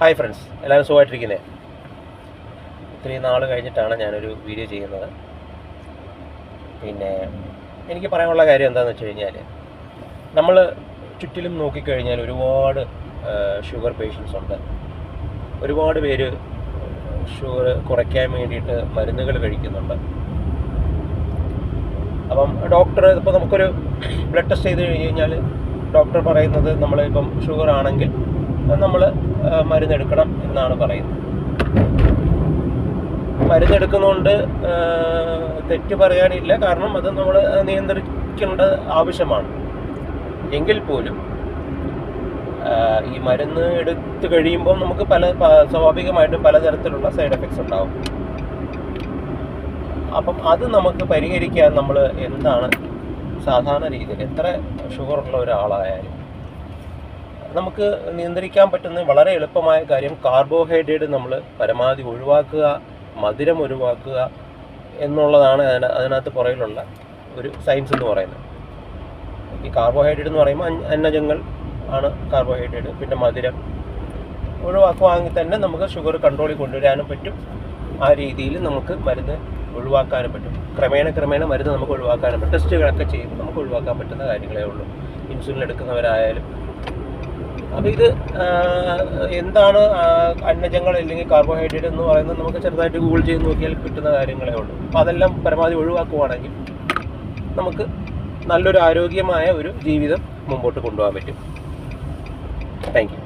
Hi friends, എല്ലാവരും സുഖമായിട്ടിരിക്കുന്നത്. ഇത്രയും നാൾ കഴിഞ്ഞിട്ടാണ് ഞാനൊരു വീഡിയോ ചെയ്യുന്നത്. പിന്നെ എനിക്ക് പറയാനുള്ള കാര്യം എന്താണെന്ന് വെച്ച് കഴിഞ്ഞാൽ, നമ്മൾ ചുറ്റിലും നോക്കിക്കഴിഞ്ഞാൽ ഒരുപാട് ഷുഗർ പേഷ്യൻസ് ഉണ്ട്. ഒരുപാട് പേര് ഷുഗർ കുറയ്ക്കാൻ വേണ്ടിയിട്ട് മരുന്നുകൾ കഴിക്കുന്നുണ്ട്. അപ്പം ഡോക്ടർ ഇപ്പോൾ നമുക്കൊരു ബ്ലഡ് ടെസ്റ്റ് ചെയ്ത് കഴിഞ്ഞാൽ ഡോക്ടർ പറയുന്നത് നമ്മളിപ്പം ഷുഗർ ആണെങ്കിൽ നമ്മൾ മരുന്നെടുക്കണം എന്നാണ് പറയുന്നത്. മരുന്നെടുക്കുന്നതുകൊണ്ട് തെറ്റ് പറയാനില്ല, കാരണം അത് നമ്മൾ നിയന്ത്രിക്കേണ്ട ആവശ്യമാണ്. എങ്കിൽ പോലും ഈ മരുന്ന് എടുത്തു കഴിയുമ്പോൾ നമുക്ക് സ്വാഭാവികമായിട്ടും പലതരത്തിലുള്ള സൈഡ് എഫക്ട്സ് ഉണ്ടാവും. അപ്പം അത് നമുക്ക് പരിഹരിക്കാൻ നമ്മൾ എന്താണ് സാധാരണ രീതിയിൽ, എത്ര ഷുഗർ ഉള്ള ഒരാളായാലും നമുക്ക് നിയന്ത്രിക്കാൻ പറ്റുന്ന വളരെ എളുപ്പമായ കാര്യം കാർബോഹൈഡ്രേറ്റ് നമ്മൾ പരമാവധി ഒഴിവാക്കുക, മധുരം ഒഴിവാക്കുക എന്നുള്ളതാണ് അതിനകത്ത് പുറകിലുള്ള ഒരു സയൻസ് എന്ന് പറയുന്നത്. ഈ കാർബോഹൈഡ്രേറ്റ് എന്ന് പറയുമ്പോൾ അന്നജങ്ങൾ ആണ് കാർബോഹൈഡ്രേറ്റ്. പിന്നെ മധുരം ഒഴിവാക്കുവാണെങ്കിൽ തന്നെ നമുക്ക് ഷുഗർ കൺട്രോളിൽ കൊണ്ടുവരാനും പറ്റും. ആ രീതിയിൽ നമുക്ക് മരുന്ന് ഒഴിവാക്കാനും പറ്റും. ക്രമേണ മരുന്ന് നമുക്ക് ഒഴിവാക്കാനും പറ്റും. ടെസ്റ്റുകളൊക്കെ ചെയ്യുമ്പോൾ നമുക്ക് ഒഴിവാക്കാൻ പറ്റുന്ന കാര്യങ്ങളേ ഉള്ളൂ, ഇൻസുലിൻ എടുക്കുന്നവരായാലും. അപ്പോൾ ഇത് എന്താണ് അന്നജങ്ങൾ അല്ലെങ്കിൽ കാർബോഹൈഡ്രേറ്റ് എന്ന് പറയുന്നത് നമുക്ക് ചെറുതായിട്ട് ഗൂഗിൾ ചെയ്ത് നോക്കിയാൽ കിട്ടുന്ന കാര്യങ്ങളേ ഉള്ളൂ. അപ്പോൾ അതെല്ലാം പരമാവധി ഒഴിവാക്കുവാണെങ്കിൽ നമുക്ക് നല്ലൊരു ആരോഗ്യമായ ഒരു ജീവിതം മുമ്പോട്ട് കൊണ്ടുപോകാൻ പറ്റും. Thank you.